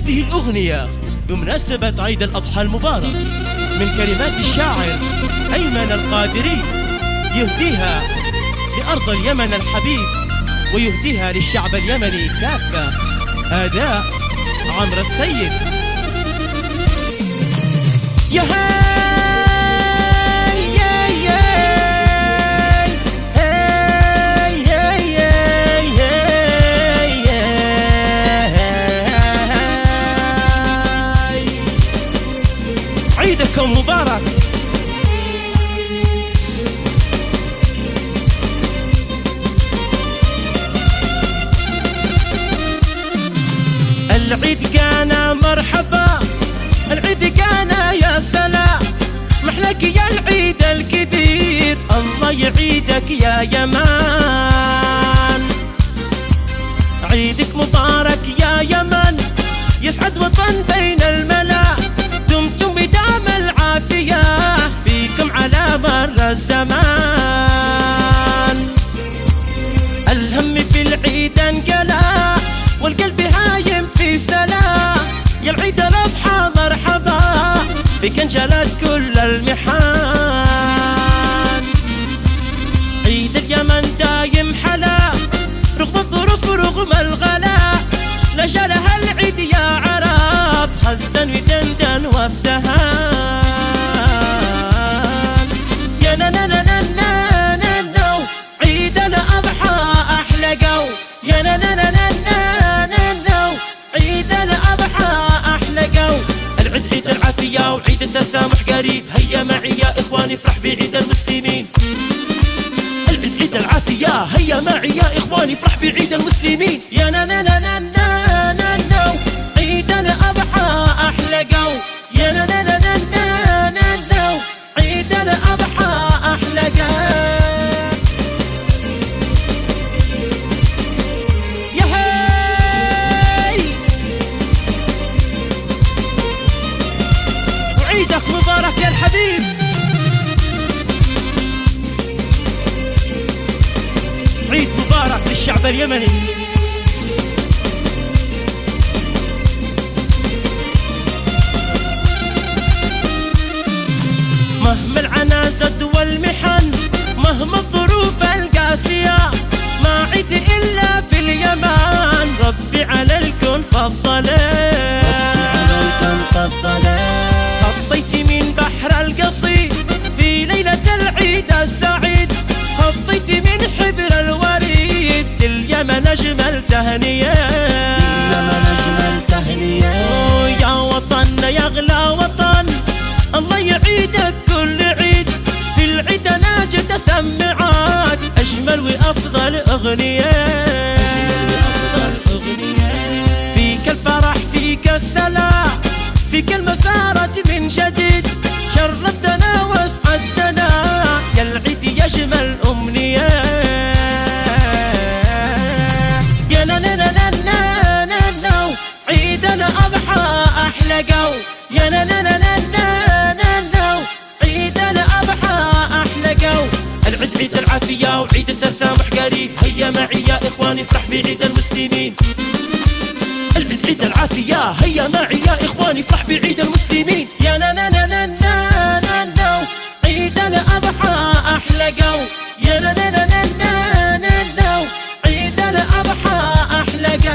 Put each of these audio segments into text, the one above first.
هذه الأغنية بمناسبة عيد الأضحى المبارك من كلمات الشاعر أيمن القادري، يهديها لأرض اليمن الحبيب ويهديها للشعب اليمني كافة. أداء عمرو السيد. يا عيدكم مبارك. العيد جانا مرحبا، العيد جانا يا سلام، محلك يا العيد الكبير، الله يعيدك يا يمان. عيدك مبارك يا يمن، يسعد وطن بين الملا، دمتم بدام العافية فيكم على مر الزمان. الهم في العيد انقلع والقلب هايم في سلام، يا العيد الأضحى مرحبا بك انجلت كل المحان. عيد اليمن دايم حلا رغم الظروف رغم الغلاء، لا شالها العيد يا عرب خزن ودندن وافتهان. يا نو عيد الأضحى أحلى جو، يا نو عيد الأضحى أحلى جو. العيد عيد العافية وعيد التسامح قريب، هيا معي يا إخواني افرح بعيد المسلمين. العيد عيد العافية هيا معي يا إخواني افرح بعيد المسلمين. يا نو عيد الأضحى أحلى جو، يا نو عيد الأضحى أحلى جو. يا هاي وعيدك مبارك يا الحبيب. عيد مبارك للشعب اليمني. مهما العنازة والمحن، مهما الظروف القاسية، ما عيد إلا في اليمن، ربي على الكون فضله. هطيت من بحر القصيد في ليلة العيد السعيد، هطيت من حبر الوريد اليمن أجمل تهنية. يا وطن يا أغلى وطن، الله يعيدك كل عيد، في العيد ناجد سمعات أجمل وأفضل أغنية. فيك الفرح فيك السلام، فيك المسارة من جديد، شرفتنا واسعدتنا يا العيد يجمل أمنية. يا نو عيد الأضحى أحلى جو، يا نو عيد الأضحى أحلى جو. العيد عيد العافية وعيد التسامح قريب، هيا معي يا إخواني افرح بعيد المسلمين. العيد عيد العافية هيا معي يا إخواني افرح بعيد المسلمين. يا نو عيد الأضحى أحلى جو، يا نو عيد الأضحى أحلى جو.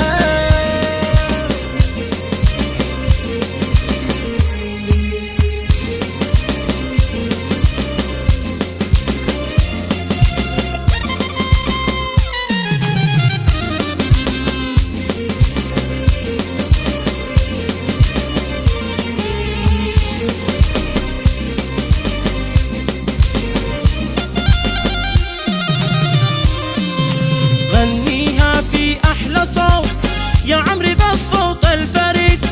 يا عمري بالصوت الفريد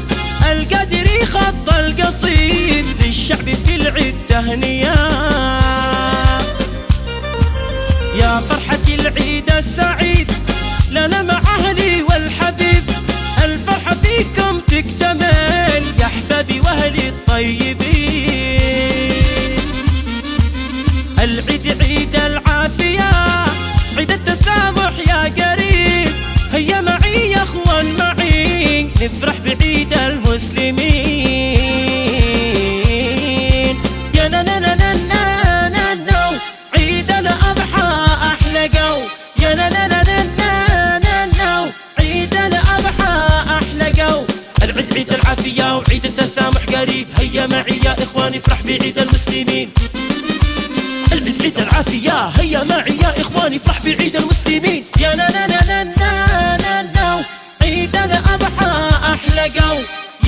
القادري خط القصيد، للشعب في العيد تهنية. يا فرحة العيد السعيد لنا مع أهلي والحبيب، الفرحة فيكم تكتمل يا أحبابي وأهلي الطيبين. العيد عيد العافية عيد التسامح يا قريب، هيا معي يا اخوان معي نفرح بعيد بعيد المسلمين. العيد عيد العافية هيا معي يا إخواني افرح بعيد المسلمين. يا نا نا نا نا نا نا نا عيد الأضحى أحلى جو.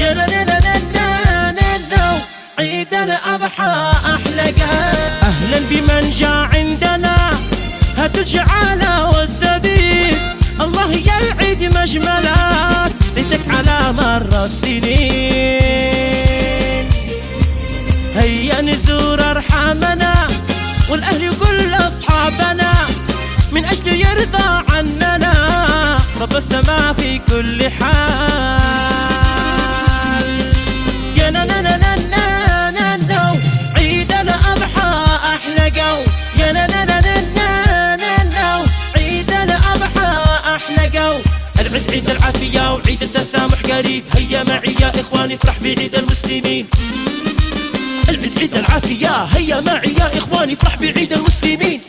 يا نا نا نا نا نا نا عيد الأضحى أحلى جو. أهلا بمن جاء عندنا هات الجعالة والزبيب. الله يا العيد مجملك ليست على مر السنين. هيا نزور أرحامنا والأهل وكل أصحابنا من أجل يرضى عننا رب السماء في كل حال. يا نا نا نا نا نا نا نا عيد الأضحى أحلى جو. يا نا نا نا نا نا نا نا عيد الأضحى أحلى جو. العيد عيد العافية وعيد التسامح قريب. هيا معي يا إخواني افرح بعيد المسلمين. العيد عيد العافية هيا معي يا إخواني افرح بعيد المسلمين.